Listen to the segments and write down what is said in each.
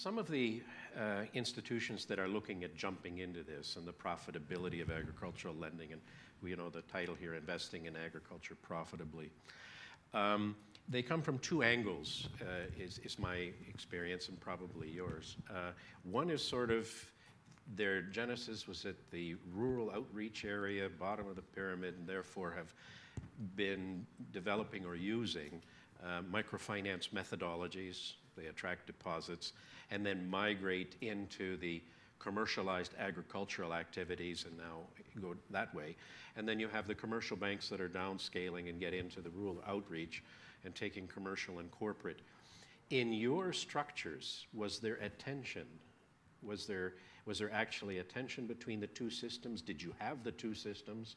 Some of the institutions that are looking at jumping into this and the profitability of agricultural lending, and you know the title here, Investing in Agriculture Profitably, they come from two angles, is my experience and probably yours. One is sort of their genesis was at the rural outreach area, bottom of the pyramid, and therefore have been developing or using microfinance methodologies. They attract deposits and then migrate into the commercialized agricultural activities and now go that way. And then you have the commercial banks that are downscaling and get into the rural outreach and taking commercial and corporate. In your structures, was there a tension? Was there actually a tension between the two systems? Did you have the two systems?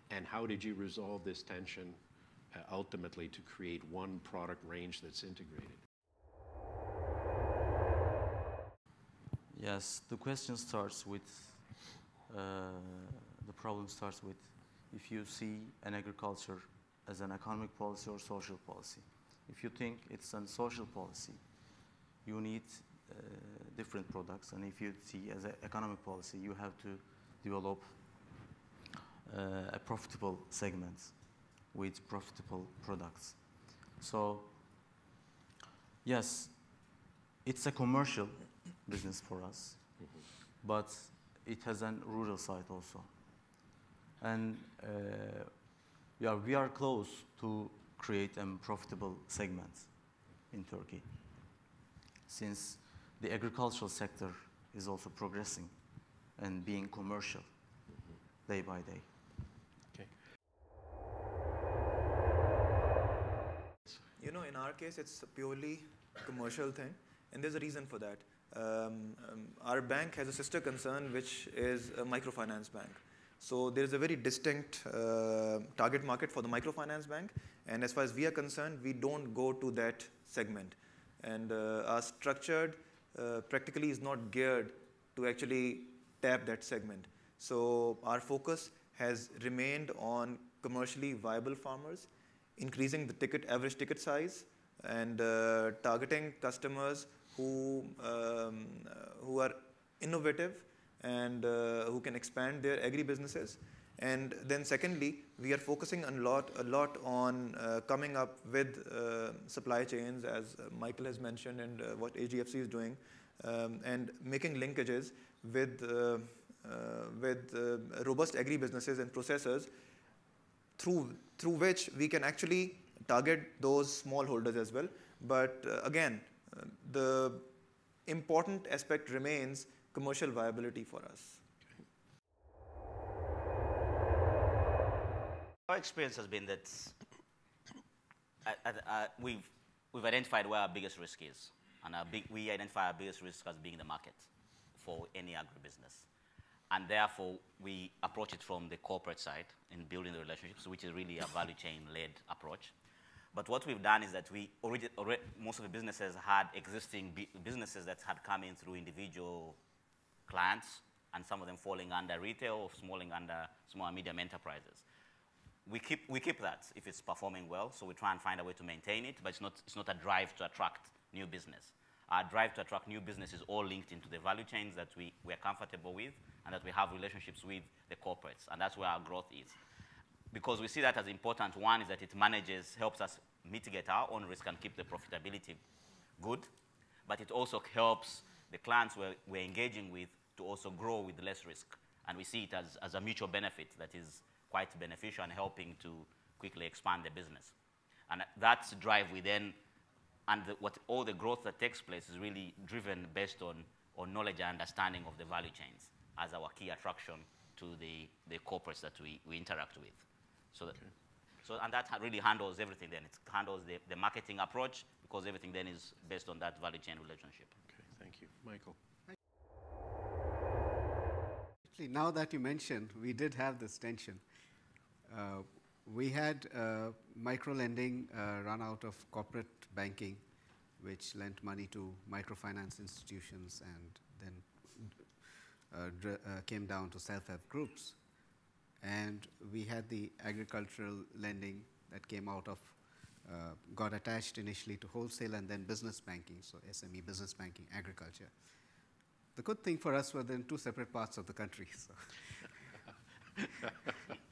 And how did you resolve this tension ultimately to create one product range that's integrated? Yes, the question starts with, the problem starts with if you see an agriculture as an economic policy or social policy. If you think it's a social policy, you need different products, and if you see as an economic policy, you have to develop a profitable segment with profitable products. So, yes, it's a commercial business for us, but it has a rural side also. And yeah, we are close to create a profitable segment in Turkey, since the agricultural sector is also progressing and being commercial day by day. Okay. You know, in our case, it's a purely commercial thing, and there's a reason for that. Our bank has a sister concern, which is a microfinance bank. So there's a very distinct target market for the microfinance bank, and as far as we are concerned, we don't go to that segment. And our structured practically is not geared to actually tap that segment. So our focus has remained on commercially viable farmers, increasing the average ticket size, and targeting customers who are innovative and who can expand their agri-businesses. And then secondly, we are focusing a lot on coming up with supply chains, as Michael has mentioned, and what AGFC is doing, and making linkages with robust agri-businesses and processors through which we can actually target those smallholders as well. But again, the important aspect remains commercial viability for us. Our experience has been that we've identified where our biggest risk is, and we identify our biggest risk as being the market for any agribusiness. And therefore, we approach it from the corporate side in building the relationships, which is really a value chain-led approach. But what we've done is that most of the businesses had existing businesses that had come in through individual clients, and some of them falling under retail or falling under small and medium enterprises. We keep that if it's performing well, so we try and find a way to maintain it, but it's not a drive to attract new business. Our drive to attract new business is all linked into the value chains that we're comfortable with and that we have relationships with the corporates, and that's where our growth is. Because we see that as important. One is that it helps us mitigate our own risk and keep the profitability good, but it also helps the clients we're engaging with to also grow with less risk. And we see it as a mutual benefit that is quite beneficial and helping to quickly expand the business. And that's drive we then, and all the growth that takes place is really driven based on knowledge and understanding of the value chains as our key attraction to the corporates that we interact with. And that really handles everything then. It handles the marketing approach, because everything then is based on that value chain relationship. Okay, thank you. Michael. Actually, now that you mentioned, we did have this tension. We had micro-lending run out of corporate banking, which lent money to microfinance institutions and then came down to self-help groups. And we had the agricultural lending that came out of got attached initially to wholesale and then business banking, so SME, business banking, agriculture. The good thing for us were in two separate parts of the country. So.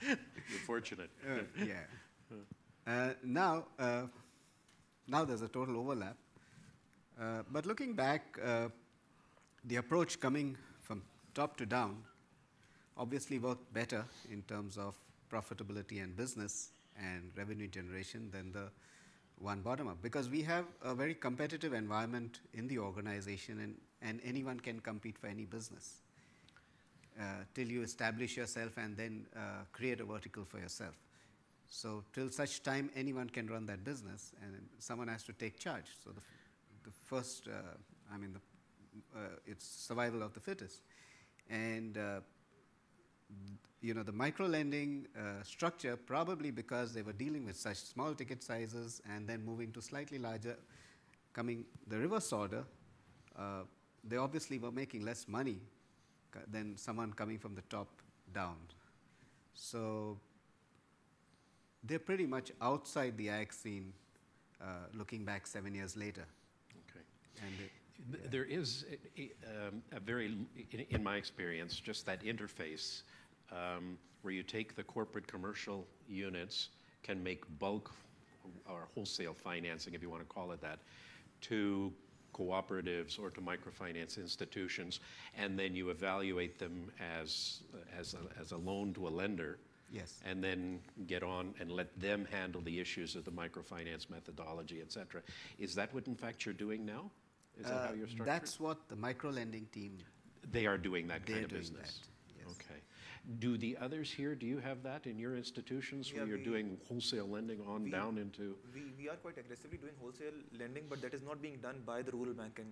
You're fortunate. Yeah. Now there's a total overlap. But looking back, the approach coming from top to down obviously worked better in terms of profitability and business and revenue generation than the one bottom up, because we have a very competitive environment in the organization, and anyone can compete for any business till you establish yourself and then create a vertical for yourself. So till such time anyone can run that business, and someone has to take charge. So the first, it's survival of the fittest. And the micro-lending structure, probably because they were dealing with such small ticket sizes and then moving to slightly larger, coming the reverse order, they obviously were making less money than someone coming from the top down. So they're pretty much outside the ag scene looking back 7 years later. Okay. And there is a very, in my experience, just that interface where you take the corporate commercial units, can make bulk or wholesale financing, if you want to call it that, to cooperatives or to microfinance institutions, and then you evaluate them as a loan to a lender. Yes. And then get on and let them handle the issues of the microfinance methodology, et cetera. Is that what, in fact, you're doing now? Is that how you're structured? That's what the micro-lending team. They are doing that kind of doing business. that, yes. Okay. Do the others here, do you have that in your institutions where you're doing wholesale lending on down into? We are quite aggressively doing wholesale lending, but that is not being done by the rural banking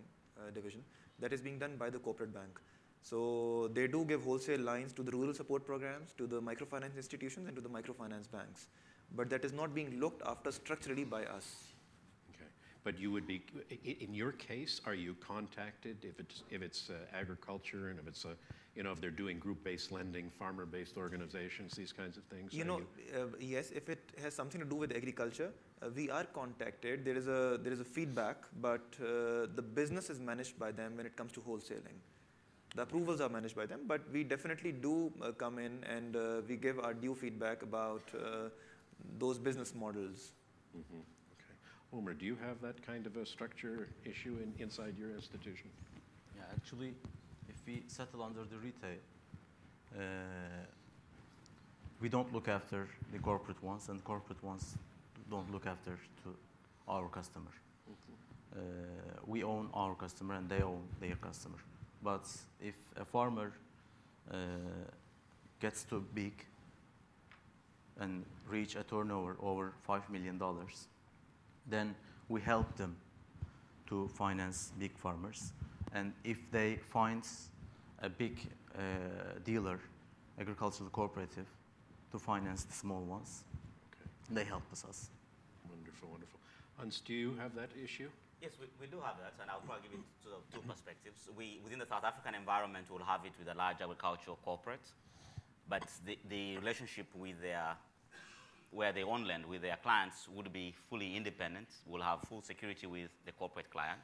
division. That is being done by the corporate bank. So they do give wholesale lines to the rural support programs, to the microfinance institutions, and to the microfinance banks. But that is not being looked after structurally by us. Okay. But you would be, in your case, are you contacted if it's agriculture and if it's if they're doing group-based lending, farmer-based organizations, these kinds of things? Yes, if it has something to do with agriculture, we are contacted. There is a feedback, but the business is managed by them when it comes to wholesaling. The approvals are managed by them, but we definitely do come in and we give our due feedback about those business models. Mm-hmm. Okay. Omer, do you have that kind of a structure issue inside your institution? Yeah, actually, if we settle under the retail, we don't look after the corporate ones, and corporate ones don't look after to our customer. Mm-hmm. We own our customer and they own their customer. But if a farmer gets too big and reach a turnover over $5 million, then we help them to finance big farmers. And if they find a big dealer, agricultural cooperative, to finance the small ones, okay, they help us. Wonderful, wonderful. Hans, do you have that issue? Yes, we do have that, and I'll probably give it sort of two perspectives. Within the South African environment, we'll have it with a large agricultural corporate, but the relationship with where they own land with their clients would be fully independent. We'll have full security with the corporate client.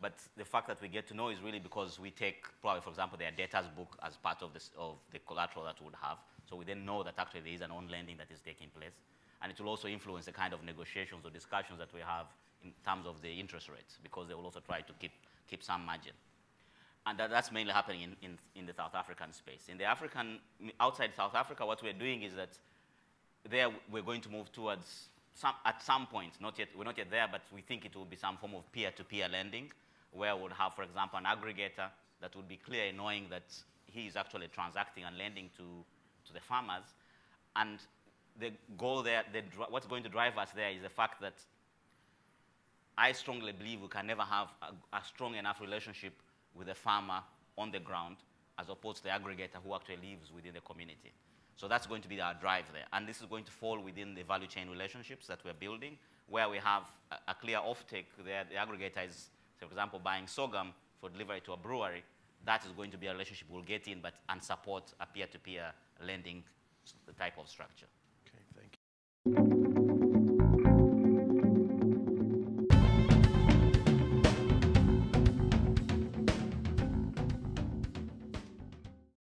But the fact that we get to know is really because we take, probably, for example, their debtors book as part of the collateral that we would have. So we then know that actually there is an own lending that is taking place. And it will also influence the kind of negotiations or discussions that we have in terms of the interest rates, because they will also try to keep some margin. And that's mainly happening in the South African space. In the outside South Africa, what we're doing is that there we're going to move towards, at some point, we're not yet there, but we think it will be some form of peer-to-peer lending, where we'll have, for example, an aggregator that would be clear in knowing that he is actually transacting and lending to the farmers. And the goal there, what's going to drive us there is the fact that I strongly believe we can never have a strong enough relationship with the farmer on the ground as opposed to the aggregator who actually lives within the community. So that's going to be our drive there. And this is going to fall within the value chain relationships that we're building, where we have a clear offtake there. The aggregator is, for example, buying sorghum for delivery to a brewery. That is going to be a relationship we'll get in and support a peer-to-peer lending type of structure. Okay, thank you.